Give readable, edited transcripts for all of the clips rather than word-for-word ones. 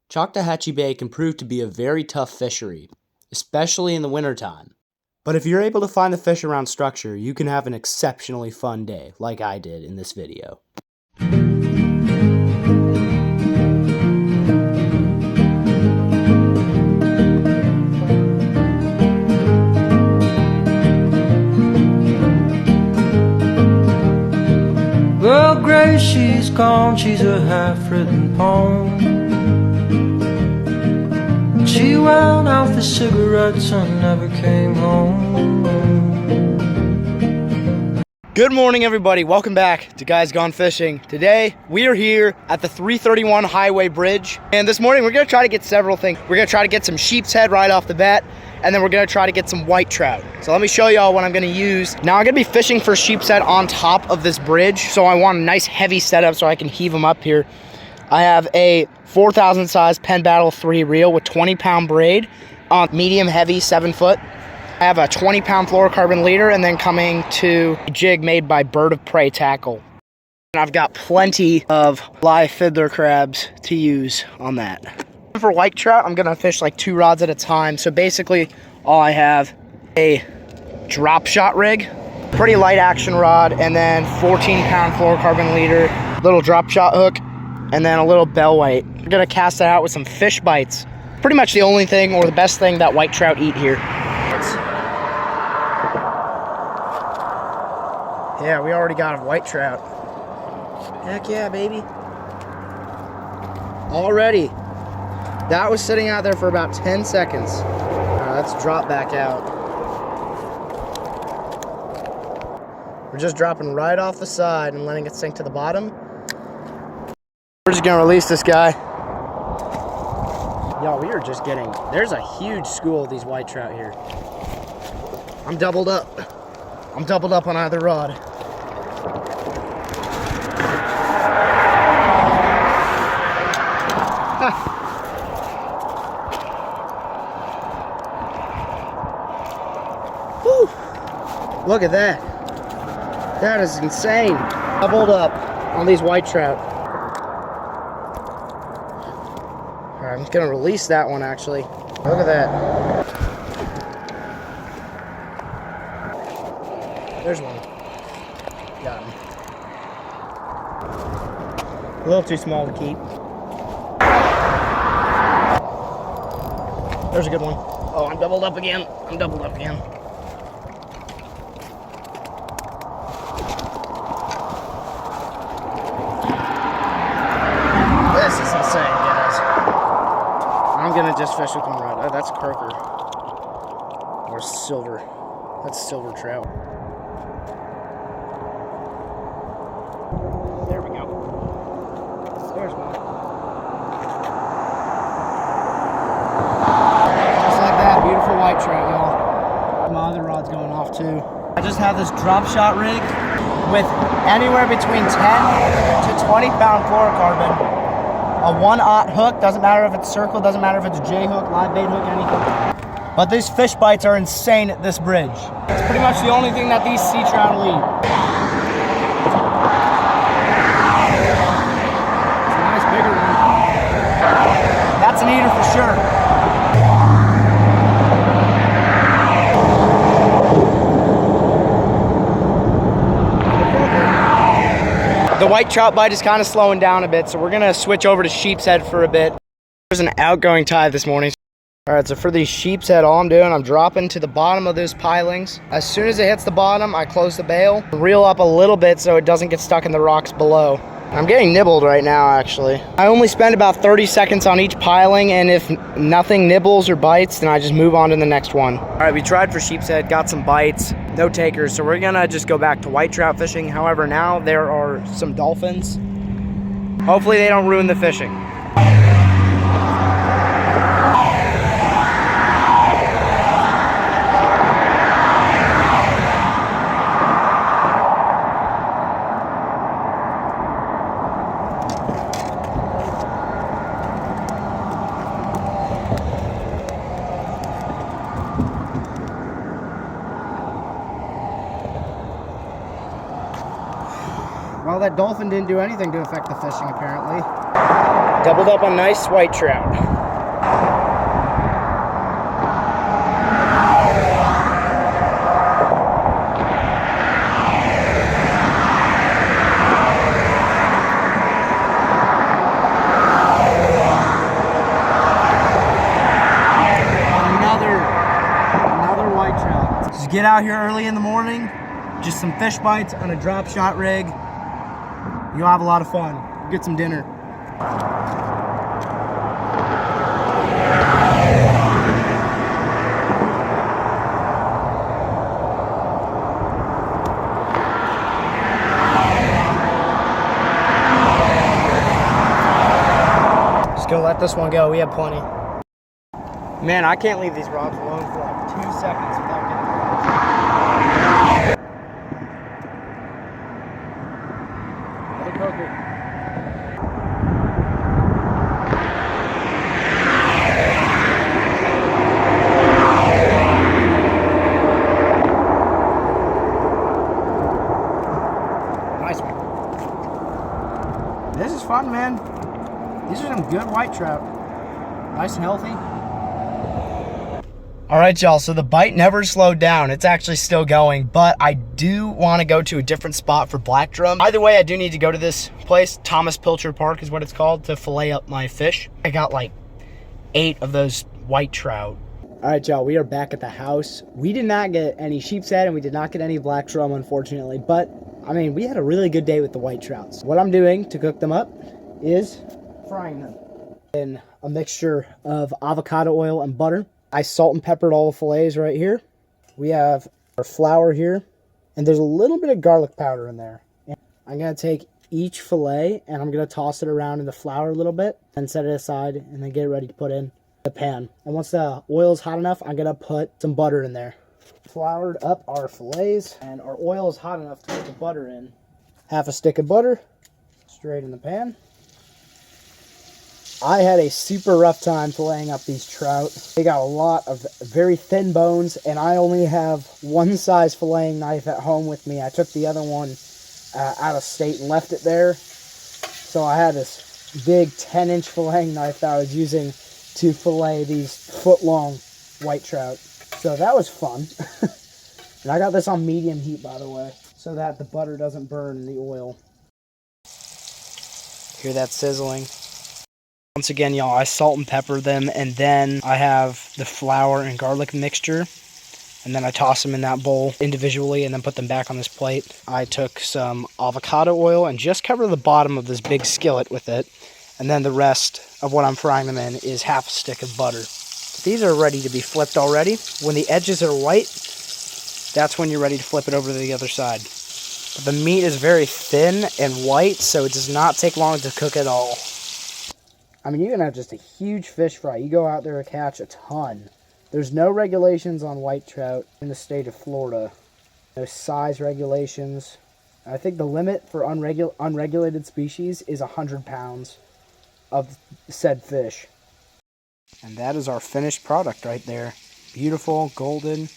Choctawhatchee Bay can prove to be a very tough fishery, especially in the wintertime. But if you're able to find the fish around structure, you can have an exceptionally fun day, like I did in this video. Well, Grace, she's gone, she's a half-written poem. She wound out the cigarettes and never came home. Good morning, everybody. Welcome back to Guys Gone Fishing. Today, we are here at the 331 Highway Bridge. And this morning, we're gonna try to get several things. We're gonna try to get some sheep's head right off the bat, and then we're gonna try to get some white trout. So let me show y'all what I'm gonna use. Now I'm gonna be fishing for sheep's head on top of this bridge. So I want a nice heavy setup so I can heave them up here. I have a 4,000 size Penn Battle 3 reel with 20-pound braid on medium heavy 7-foot. I have a 20-pound fluorocarbon leader, and then coming to a jig made by Bird of Prey Tackle. And I've got plenty of live fiddler crabs to use on that. For white trout, I'm gonna fish like 2 rods at a time. So basically, all I have a drop shot rig, pretty light action rod, and then 14-pound fluorocarbon leader, little drop shot hook, and then a little bell weight. I'm gonna cast that out with some fish bites. Pretty much the only thing or the best thing that white trout eat here. Yeah, we already got a white trout. Heck yeah, baby. Already. That was sitting out there for about 10 seconds. Let's drop back out. We're just dropping right off the side and letting it sink to the bottom. We're just gonna release this guy. Y'all, we are just getting, there's a huge school of these white trout here. I'm doubled up. I'm doubled up on either rod. Whew. Look at that. That is insane. Doubled up on these white trout. All right, I'm just gonna release that one actually. Look at that. There's one. Got him. A little too small to keep. There's a good one. Oh, I'm doubled up again. I'm doubled up again. This is insane, guys. I'm gonna just fish with one rod. Oh, that's croaker. Or silver. That's silver trout. There we go. There's one. Just like that, beautiful white trout, y'all. My other rod's going off too. I just have this drop shot rig with anywhere between 10 to 20-pound fluorocarbon. A 1/0 hook, doesn't matter if it's circle, doesn't matter if it's a J hook, live bait hook, anything. But these fish bites are insane at this bridge. It's pretty much the only thing that these sea trout will eat. It's a nice bigger one. That's an eater for sure. The white trout bite is kind of slowing down a bit, so we're gonna switch over to sheep's head for a bit. There's an outgoing tide this morning. All right, so for these sheep's head, all I'm doing, I'm dropping to the bottom of those pilings. As soon as it hits the bottom, I close the bail, reel up a little bit so it doesn't get stuck in the rocks below. I'm getting nibbled right now, actually. I only spend about 30 seconds on each piling, and if nothing nibbles or bites, then I just move on to the next one. All right, we tried for sheep's head, got some bites, no takers, so we're gonna just go back to white trout fishing. However, now there are some dolphins. Hopefully they don't ruin the fishing. Well, that dolphin didn't do anything to affect the fishing, apparently. Doubled up on nice white trout. Another white trout. Just get out here early in the morning, just some fish bites on a drop shot rig. You'll have a lot of fun. Get some dinner. Just go let this one go. We have plenty. Man, I can't leave these rods alone for like 2 seconds without getting another coker. Nice one. This is fun, man. These are some good white trout. Nice and healthy. All right, y'all, so the bite never slowed down. It's actually still going, but I do want to go to a different spot for black drum. Either way, I do need to go to this place. Thomas Pilcher Park is what it's called, to fillet up my fish. I got like 8 of those white trout. All right, y'all, we are back at the house. We did not get any sheep's head and we did not get any black drum, unfortunately, but I mean, we had a really good day with the white trouts. What I'm doing to cook them up is frying them in a mixture of avocado oil and butter. I salt and peppered all the fillets right here. We have our flour here, and there's a little bit of garlic powder in there. I'm going to take each fillet, and I'm going to toss it around in the flour a little bit, and set it aside, and then get it ready to put in the pan. And once the oil is hot enough, I'm going to put some butter in there. Floured up our fillets, and our oil is hot enough to put the butter in. Half a stick of butter, straight in the pan. I had a super rough time filleting up these trout. They got a lot of very thin bones, and I only have one size filleting knife at home with me. I took the other one out of state and left it there. So I had this big 10-inch filleting knife that I was using to fillet these foot-long white trout. So that was fun. And I got this on medium heat, by the way, so that the butter doesn't burn in the oil. Hear that sizzling? Once again, y'all, I salt and pepper them, and then I have the flour and garlic mixture, and then I toss them in that bowl individually and then put them back on this plate. I took some avocado oil and just covered the bottom of this big skillet with it, and then the rest of what I'm frying them in is half a stick of butter. These are ready to be flipped already. When the edges are white, that's when you're ready to flip it over to the other side. But the meat is very thin and white, so it does not take long to cook at all. I mean, you can have just a huge fish fry. You go out there and catch a ton. There's no regulations on white trout in the state of Florida. No size regulations. I think the limit for unregulated species is 100 pounds of said fish. And that is our finished product right there. Beautiful, golden.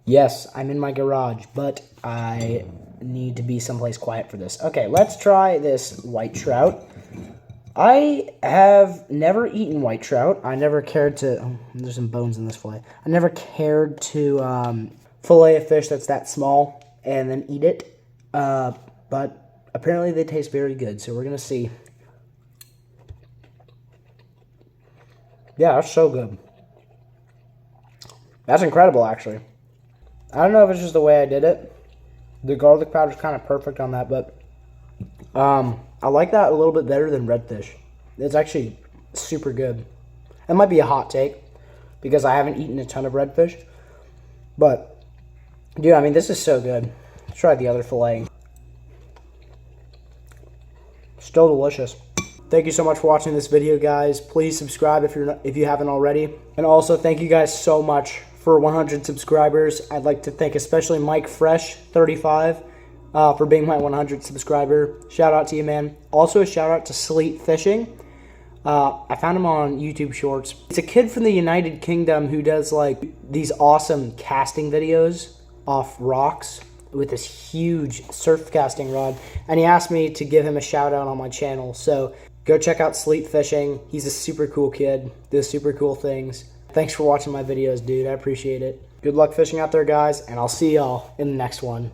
Yes, I'm in my garage, but I need to be someplace quiet for this. Okay, let's try this white trout. I have never eaten white trout. I never cared to... Oh, there's some bones in this fillet. I never cared to fillet a fish that's that small and then eat it. But apparently they taste very good, so we're going to see. Yeah, that's so good. That's incredible, actually. I don't know if it's just the way I did it. The garlic powder is kind of perfect on that, but... I like that a little bit better than redfish. It's actually super good. It might be a hot take because I haven't eaten a ton of redfish. But, dude, I mean, this is so good. Let's try the other fillet. Still delicious. Thank you so much for watching this video, guys. Please subscribe if you haven't already. And also, thank you guys so much for 100 subscribers. I'd like to thank especially Mike Fresh 35 for being my 100 subscriber. Shout out to you, man. Also a shout out to Sleet Fishing. I found him on YouTube Shorts. It's a kid from the United Kingdom who does like these awesome casting videos off rocks with this huge surf casting rod, and he asked me to give him a shout out on my channel. So Go check out Sleep Fishing. He's a super cool kid, does super cool things. Thanks for watching my videos, dude. I appreciate it. Good luck fishing out there, guys, and I'll see y'all in the next one.